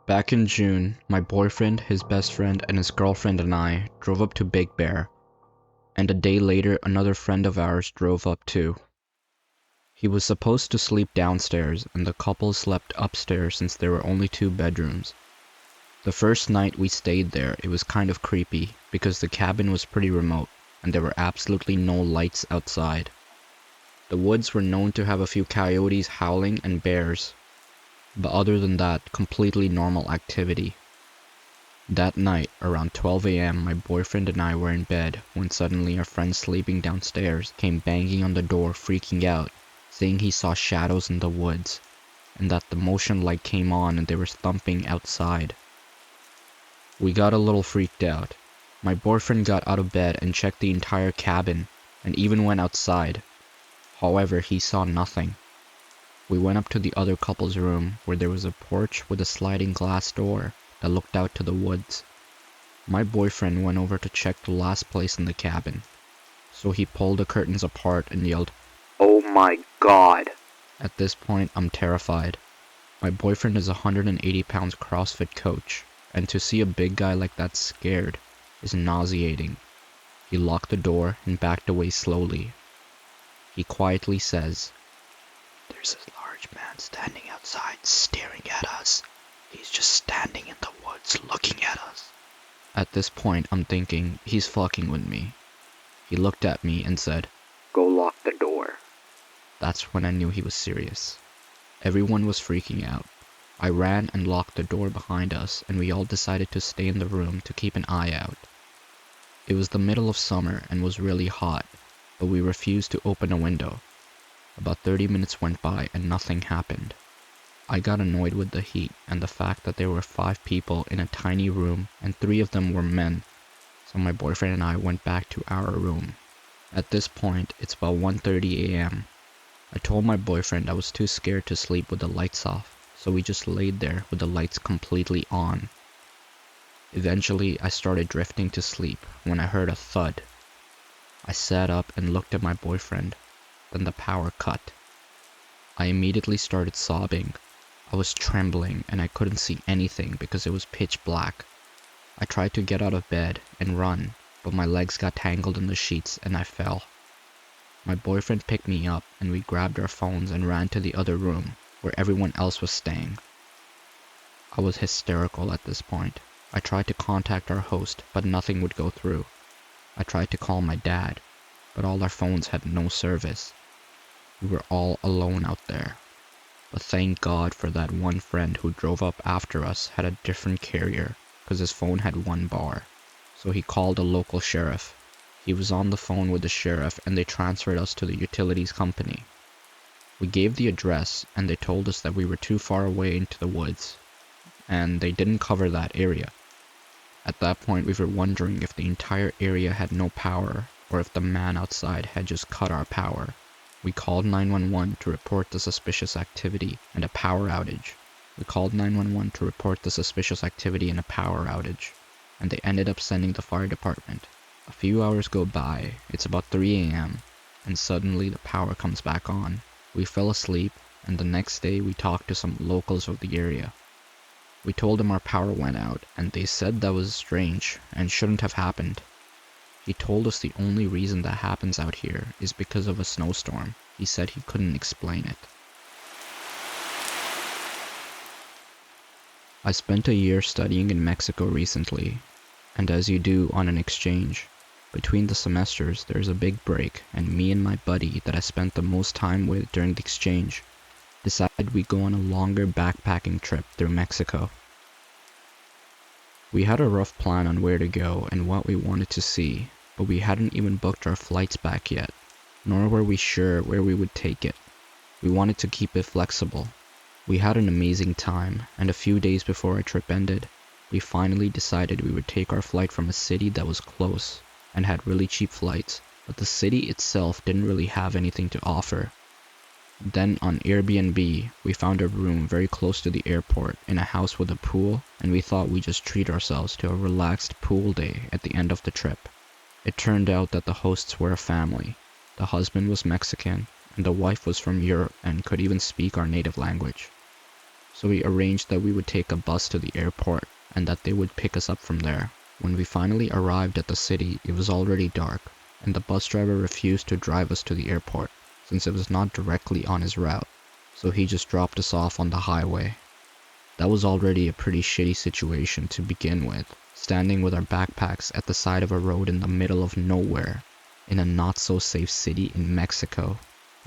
Back in June, my boyfriend, his best friend, and his girlfriend and I drove up to Big Bear, and a day later another friend of ours drove up too. He was supposed to sleep downstairs, and the couple slept upstairs since there were only 2 bedrooms. The first night we stayed there, it was kind of creepy because the cabin was pretty remote, and there were absolutely no lights outside. The woods were known to have a few coyotes howling and bears, but other than that, completely normal activity. That night, around 12 a.m., my boyfriend and I were in bed when suddenly our friend sleeping downstairs came banging on the door, freaking out, saying he saw shadows in the woods, and that the motion light came on and they were thumping outside. We got a little freaked out. My boyfriend got out of bed and checked the entire cabin, and even went outside. However, he saw nothing. We went up to the other couple's room, where there was a porch with a sliding glass door that looked out to the woods. My boyfriend went over to check the last place in the cabin, so he pulled the curtains apart and yelled, "Oh my God!" At this point, I'm terrified. My boyfriend is a 180 pounds CrossFit coach, and to see a big guy like that scared is nauseating. He locked the door and backed away slowly. He quietly says, "There's a large man standing outside staring at us. He's just standing in the woods looking at us." At this point, I'm thinking, he's fucking with me. He looked at me and said, "Go lock the door." That's when I knew he was serious. Everyone was freaking out. I ran and locked the door behind us, and we all decided to stay in the room to keep an eye out. It was the middle of summer and was really hot, but we refused to open a window. About 30 minutes went by and nothing happened. I got annoyed with the heat and the fact that there were 5 people in a tiny room and 3 of them were men, so my boyfriend and I went back to our room. At this point, it's about 1:30 a.m. I told my boyfriend I was too scared to sleep with the lights off, so we just laid there with the lights completely on. Eventually, I started drifting to sleep when I heard a thud. I sat up and looked at my boyfriend. Then the power cut. I immediately started sobbing. I was trembling and I couldn't see anything because it was pitch black. I tried to get out of bed and run, but my legs got tangled in the sheets and I fell. My boyfriend picked me up and we grabbed our phones and ran to the other room where everyone else was staying. I was hysterical at this point. I tried to contact our host, but nothing would go through. I tried to call my dad, but all our phones had no service. We were all alone out there. But thank God for that one friend who drove up after us had a different carrier, because his phone had 1 bar. So he called a local sheriff. He was on the phone with the sheriff and they transferred us to the utilities company. We gave the address and they told us that we were too far away into the woods, and they didn't cover that area. At that point, we were wondering if the entire area had no power, or if the man outside had just cut our power. We called 911 to report the suspicious activity and a power outage. And they ended up sending the fire department. A few hours go by, it's about 3 a.m., and suddenly the power comes back on. We fell asleep, and the next day we talked to some locals of the area. We told them our power went out, and they said that was strange and shouldn't have happened. He told us the only reason that happens out here is because of a snowstorm. He said he couldn't explain it. I spent a year studying in Mexico recently, and as you do on an exchange, between the semesters there's a big break, and me and my buddy that I spent the most time with during the exchange decided we'd go on a longer backpacking trip through Mexico. We had a rough plan on where to go and what we wanted to see, but we hadn't even booked our flights back yet, nor were we sure where we would take it. We wanted to keep it flexible. We had an amazing time, and a few days before our trip ended, we finally decided we would take our flight from a city that was close and had really cheap flights, but the city itself didn't really have anything to offer. Then on Airbnb, we found a room very close to the airport in a house with a pool, and we thought we'd just treat ourselves to a relaxed pool day at the end of the trip. It turned out that the hosts were a family. The husband was Mexican, and the wife was from Europe and could even speak our native language. So we arranged that we would take a bus to the airport and that they would pick us up from there. When we finally arrived at the city, it was already dark, and the bus driver refused to drive us to the airport since it was not directly on his route, so he just dropped us off on the highway. That was already a pretty shitty situation to begin with, standing with our backpacks at the side of a road in the middle of nowhere, in a not-so-safe city in Mexico.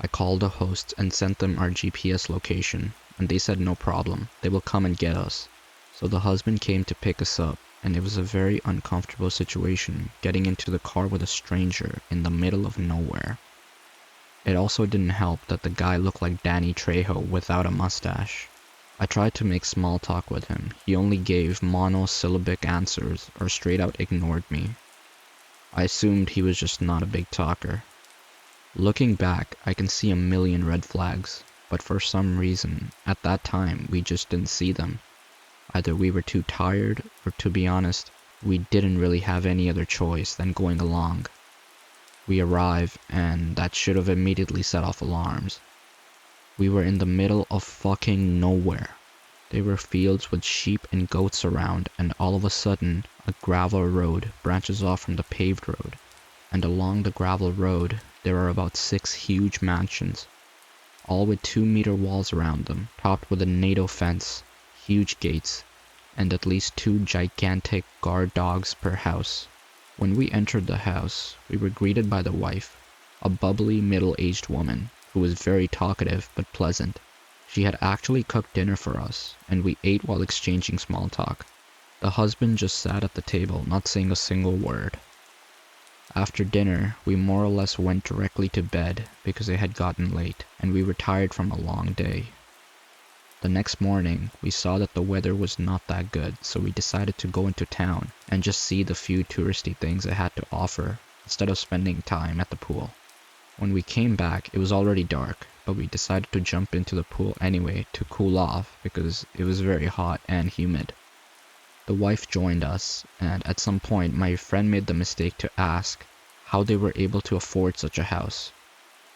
I called the hosts and sent them our GPS location, and they said no problem, they will come and get us. So the husband came to pick us up, and it was a very uncomfortable situation getting into the car with a stranger in the middle of nowhere. It also didn't help that the guy looked like Danny Trejo without a mustache. I tried to make small talk with him. He only gave monosyllabic answers or straight out ignored me. I assumed he was just not a big talker. Looking back, I can see a million red flags, but for some reason, at that time, we just didn't see them. Either we were too tired, or to be honest, we didn't really have any other choice than going along. We arrived, and that should have immediately set off alarms. We were in the middle of fucking nowhere. There were fields with sheep and goats around, and all of a sudden, a gravel road branches off from the paved road, and along the gravel road, there are about 6 huge mansions, all with 2-meter walls around them, topped with a NATO fence, huge gates, and at least 2 gigantic guard dogs per house. When we entered the house, we were greeted by the wife, a bubbly middle-aged woman who was very talkative but pleasant. She had actually cooked dinner for us, and we ate while exchanging small talk. The husband just sat at the table, not saying a single word. After dinner, we more or less went directly to bed because it had gotten late, and we were tired from a long day. The next morning, we saw that the weather was not that good, so we decided to go into town and just see the few touristy things it had to offer, instead of spending time at the pool. When we came back, it was already dark, but we decided to jump into the pool anyway to cool off because it was very hot and humid. The wife joined us, and at some point my friend made the mistake to ask how they were able to afford such a house.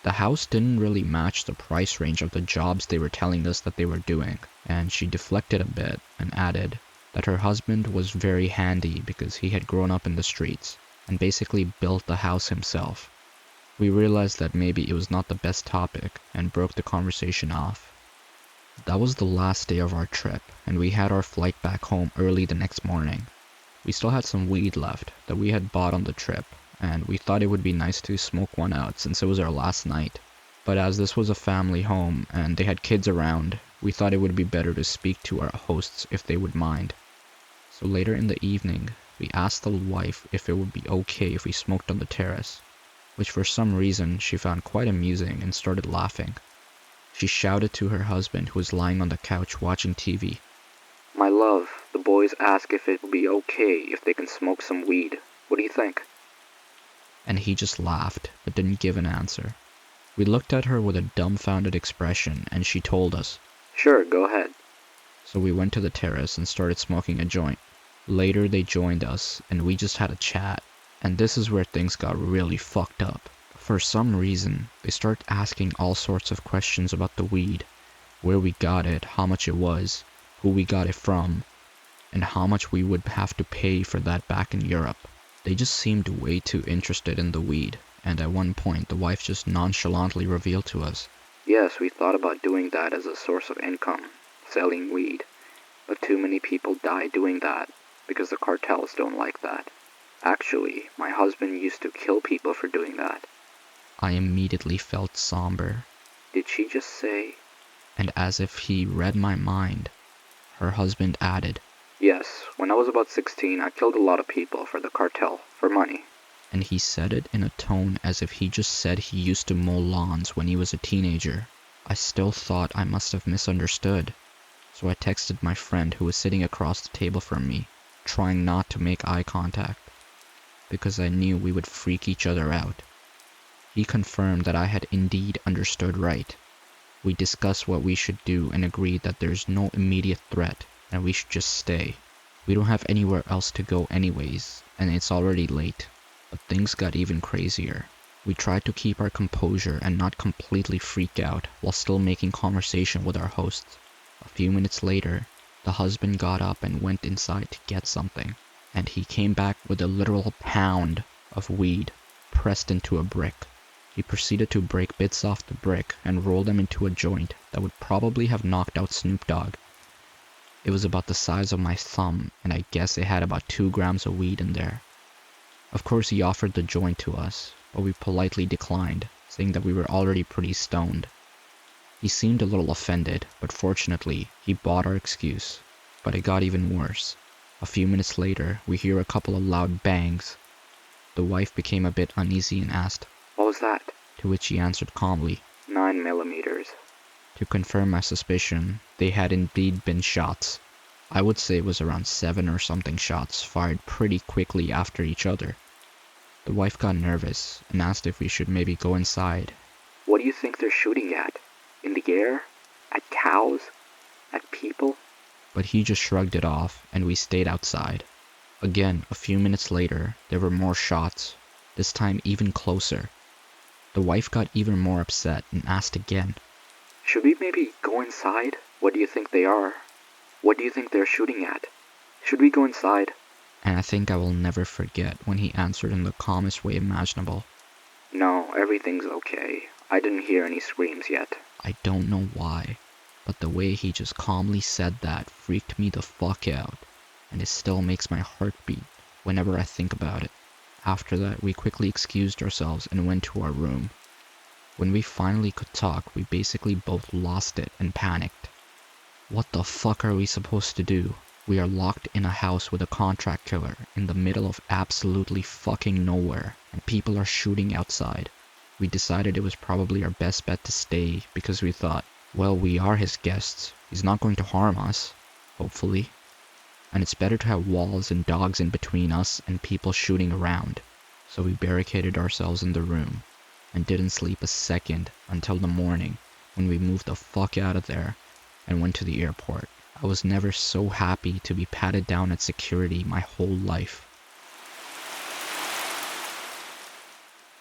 The house didn't really match the price range of the jobs they were telling us that they were doing, and she deflected a bit and added that her husband was very handy because he had grown up in the streets and basically built the house himself. We realized that maybe it was not the best topic and broke the conversation off. That was the last day of our trip, and we had our flight back home early the next morning. We still had some weed left that we had bought on the trip, and we thought it would be nice to smoke one out since it was our last night. But as this was a family home and they had kids around, we thought it would be better to speak to our hosts if they would mind. So later in the evening, we asked the wife if it would be okay if we smoked on the terrace, which for some reason she found quite amusing and started laughing. She shouted to her husband, who was lying on the couch watching TV. "My love, the boys ask if it will be okay if they can smoke some weed. What do you think?" And he just laughed, but didn't give an answer. We looked at her with a dumbfounded expression, and she told us, "Sure, go ahead." So we went to the terrace and started smoking a joint. Later they joined us, and we just had a chat, and this is where things got really fucked up. For some reason, they started asking all sorts of questions about the weed, where we got it, how much it was, who we got it from, and how much we would have to pay for that back in Europe. They just seemed way too interested in the weed, and at one point the wife just nonchalantly revealed to us, "Yes, we thought about doing that as a source of income, selling weed, but too many people die doing that because the cartels don't like that. Actually, my husband used to kill people for doing that." I immediately felt somber. Did she just say? And as if he read my mind, her husband added, "Yes, when I was about 16, I killed a lot of people for the cartel, for money." And he said it in a tone as if he just said he used to mow lawns when he was a teenager. I still thought I must have misunderstood, so I texted my friend who was sitting across the table from me, trying not to make eye contact, because I knew we would freak each other out. He confirmed that I had indeed understood right. We discussed what we should do and agreed that there's no immediate threat and we should just stay. We don't have anywhere else to go anyways, and it's already late. But things got even crazier. We tried to keep our composure and not completely freak out while still making conversation with our hosts. A few minutes later, the husband got up and went inside to get something, and he came back with a literal pound of weed pressed into a brick. He proceeded to break bits off the brick and roll them into a joint that would probably have knocked out Snoop Dogg. It was about the size of my thumb, and I guess it had about 2 grams of weed in there. Of course, he offered the joint to us, but we politely declined, saying that we were already pretty stoned. He seemed a little offended, but fortunately, he bought our excuse. But it got even worse. A few minutes later, we hear a couple of loud bangs. The wife became a bit uneasy and asked, "What was that?" to which he answered calmly, 9mm. To confirm my suspicion, they had indeed been shots. I would say it was around 7 or something shots fired pretty quickly after each other. The wife got nervous and asked if we should maybe go inside. "What do you think they're shooting at? In the air? At cows? At people?" But he just shrugged it off and we stayed outside. Again, a few minutes later, there were more shots, this time even closer. The wife got even more upset and asked again, "Should we maybe go inside? What do you think they are? What do you think they're shooting at? Should we go inside?" And I think I will never forget when he answered in the calmest way imaginable. "No, everything's okay. I didn't hear any screams yet." I don't know why, but the way he just calmly said that freaked me the fuck out, and it still makes my heart beat whenever I think about it. After that, we quickly excused ourselves and went to our room. When we finally could talk, we basically both lost it and panicked. What the fuck are we supposed to do? We are locked in a house with a contract killer in the middle of absolutely fucking nowhere, and people are shooting outside. We decided it was probably our best bet to stay because we thought, well, we are his guests. He's not going to harm us, hopefully. And it's better to have walls and dogs in between us and people shooting around. So we barricaded ourselves in the room and didn't sleep a second until the morning when we moved the fuck out of there and went to the airport. I was never so happy to be patted down at security my whole life.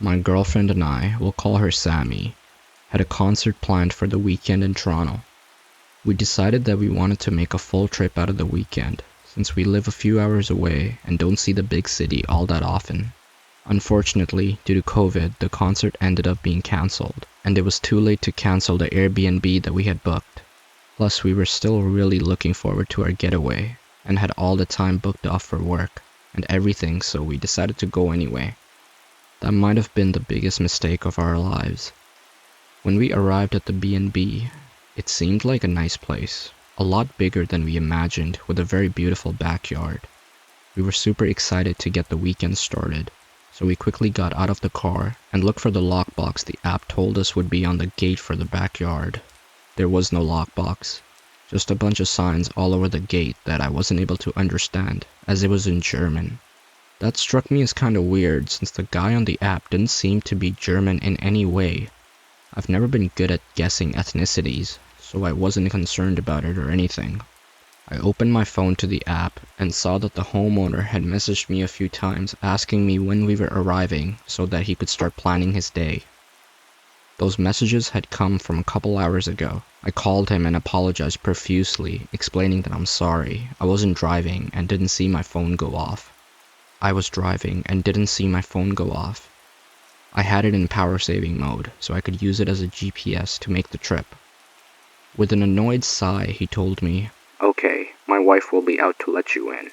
My girlfriend and I, we'll call her Sammy, had a concert planned for the weekend in Toronto. We decided that we wanted to make a full trip out of the weekend, since we live a few hours away and don't see the big city all that often. Unfortunately, due to COVID, the concert ended up being cancelled, and it was too late to cancel the Airbnb that we had booked. Plus, we were still really looking forward to our getaway, and had all the time booked off for work, and everything, so we decided to go anyway. That might have been the biggest mistake of our lives. When we arrived at the B&B, it seemed like a nice place, a lot bigger than we imagined, with a very beautiful backyard. We were super excited to get the weekend started, so we quickly got out of the car and looked for the lockbox the app told us would be on the gate for the backyard. There was no lockbox, just a bunch of signs all over the gate that I wasn't able to understand, as it was in German. That struck me as kinda weird, since the guy on the app didn't seem to be German in any way. I've never been good at guessing ethnicities, so I wasn't concerned about it or anything. I opened my phone to the app and saw that the homeowner had messaged me a few times asking me when we were arriving so that he could start planning his day. Those messages had come from a couple hours ago. I called him and apologized profusely, explaining that I'm sorry, I wasn't driving and didn't see my phone go off. I was driving and didn't see my phone go off. I had it in power saving mode, so I could use it as a GPS to make the trip. With an annoyed sigh, he told me, "Okay, my wife will be out to let you in."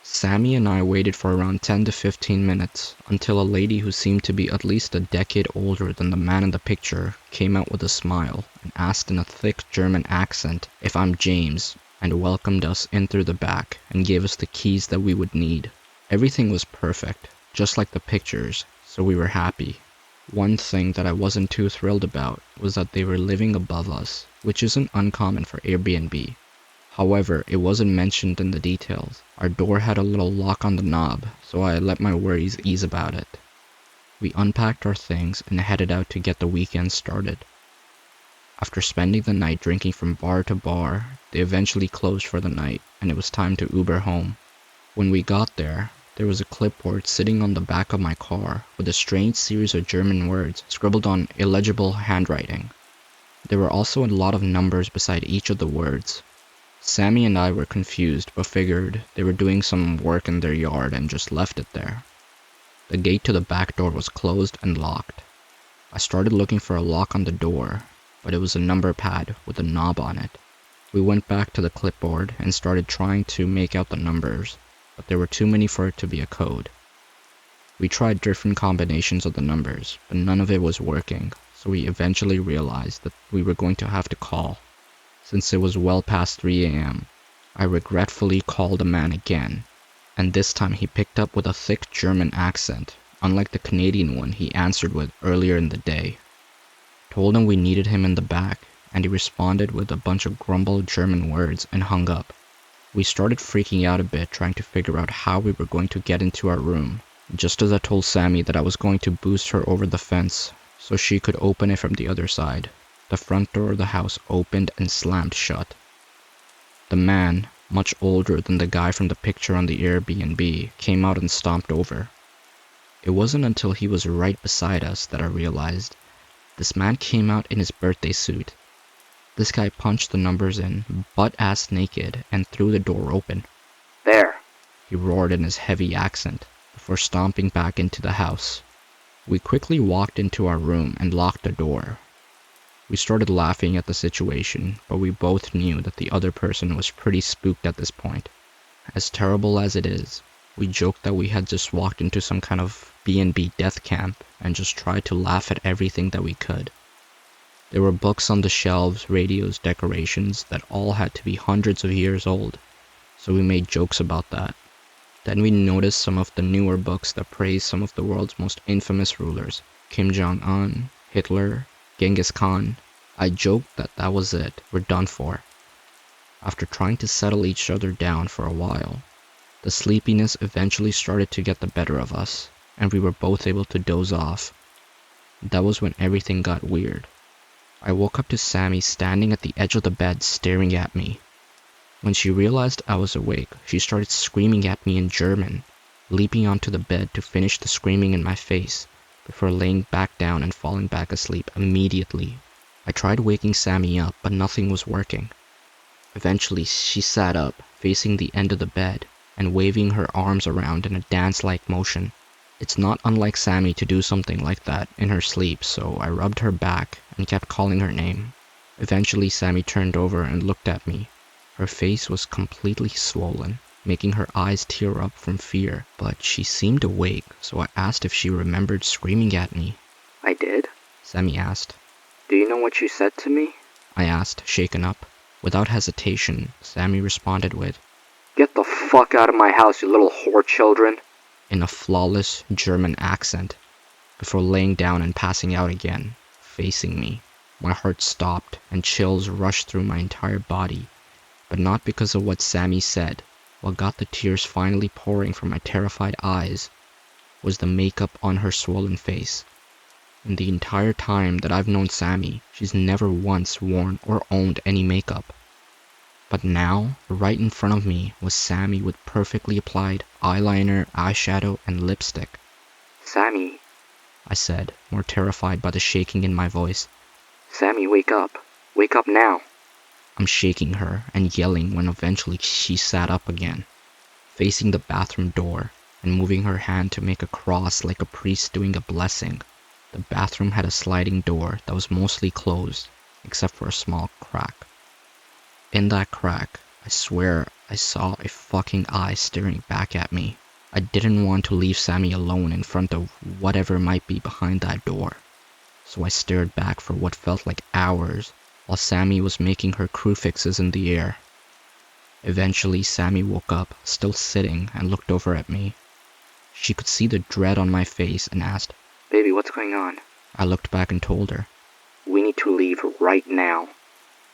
Sammy and I waited for around 10 to 15 minutes until a lady who seemed to be at least a decade older than the man in the picture came out with a smile and asked in a thick German accent if I'm James, and welcomed us in through the back and gave us the keys that we would need. Everything was perfect, just like the pictures, so we were happy. One thing that I wasn't too thrilled about was that they were living above us, which isn't uncommon for Airbnb. However, it wasn't mentioned in the details. Our door had a little lock on the knob, so I let my worries ease about it. We unpacked our things and headed out to get the weekend started. After spending the night drinking from bar to bar, they eventually closed for the night, and it was time to Uber home. When we got there was a clipboard sitting on the back of my car with a strange series of German words scribbled on illegible handwriting. There were also a lot of numbers beside each of the words. Sammy and I were confused, but figured they were doing some work in their yard and just left it there. The gate to the back door was closed and locked. I started looking for a lock on the door, but it was a number pad with a knob on it. We went back to the clipboard and started trying to make out the numbers, but there were too many for it to be a code. We tried different combinations of the numbers, but none of it was working, so we eventually realized that we were going to have to call. Since it was well past 3 a.m., I regretfully called the man again, and this time he picked up with a thick German accent, unlike the Canadian one he answered with earlier in the day. Told him we needed him in the back, and he responded with a bunch of grumbled German words and hung up. We started freaking out a bit, trying to figure out how we were going to get into our room, just as I told Sammy that I was going to boost her over the fence so she could open it from the other side. The front door of the house opened and slammed shut. The man, much older than the guy from the picture on the Airbnb, came out and stomped over. It wasn't until he was right beside us that I realized this man came out in his birthday suit. This guy punched the numbers in, butt-ass naked, and threw the door open. "There," he roared in his heavy accent, before stomping back into the house. We quickly walked into our room and locked the door. We started laughing at the situation, but we both knew that the other person was pretty spooked at this point. As terrible as it is, we joked that we had just walked into some kind of B&B death camp and just tried to laugh at everything that we could. There were books on the shelves, radios, decorations that all had to be hundreds of years old, so we made jokes about that. Then we noticed some of the newer books that praised some of the world's most infamous rulers, Kim Jong-un, Hitler, Genghis Khan. I joked that that was it, we're done for. After trying to settle each other down for a while, the sleepiness eventually started to get the better of us, and we were both able to doze off. That was when everything got weird. I woke up to Sammy standing at the edge of the bed staring at me. When she realized I was awake, she started screaming at me in German, leaping onto the bed to finish the screaming in my face, before laying back down and falling back asleep immediately. I tried waking Sammy up, but nothing was working. Eventually, she sat up, facing the end of the bed, and waving her arms around in a dance-like motion. It's not unlike Sammy to do something like that in her sleep, so I rubbed her back and kept calling her name. Eventually, Sammy turned over and looked at me. Her face was completely swollen, making her eyes tear up from fear, but she seemed awake, so I asked if she remembered screaming at me. "I did?" Sammy asked. "Do you know what you said to me?" I asked, shaken up. Without hesitation, Sammy responded with, "Get the fuck out of my house, you little whore children," in a flawless German accent, before laying down and passing out again, facing me. My heart stopped and chills rushed through my entire body, but not because of what Sammy said. What got the tears finally pouring from my terrified eyes was the makeup on her swollen face. In the entire time that I've known Sammy, she's never once worn or owned any makeup. But now, right in front of me was Sammy with perfectly applied eyeliner, eyeshadow, and lipstick. "Sammy, I said, more terrified by the shaking in my voice. Sammy, wake up. Wake up now." I'm shaking her and yelling when eventually she sat up again, facing the bathroom door and moving her hand to make a cross like a priest doing a blessing. The bathroom had a sliding door that was mostly closed, except for a small crack. In that crack, I swear I saw a fucking eye staring back at me. I didn't want to leave Sammy alone in front of whatever might be behind that door, so I stared back for what felt like hours while Sammy was making her crucifixes in the air. Eventually, Sammy woke up, still sitting, and looked over at me. She could see the dread on my face and asked, "Baby, what's going on?" I looked back and told her. "We need to leave right now."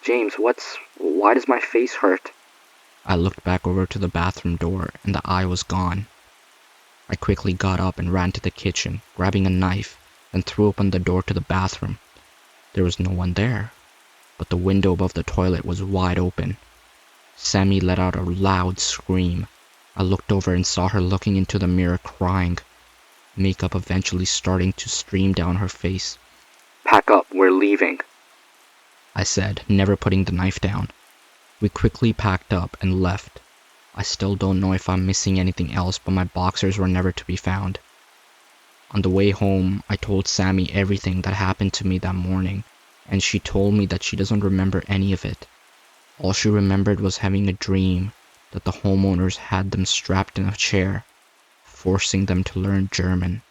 "James, why does my face hurt?" I looked back over to the bathroom door and the eye was gone. I quickly got up and ran to the kitchen, grabbing a knife, and threw open the door to the bathroom. There was no one there, but the window above the toilet was wide open. Sammy let out a loud scream. I looked over and saw her looking into the mirror crying, makeup eventually starting to stream down her face. "Pack up, we're leaving." I said, never putting the knife down. We quickly packed up and left. I still don't know if I'm missing anything else, but my boxers were never to be found. On the way home, I told Sammy everything that happened to me that morning, and she told me that she doesn't remember any of it. All she remembered was having a dream that the homeowners had them strapped in a chair, forcing them to learn German.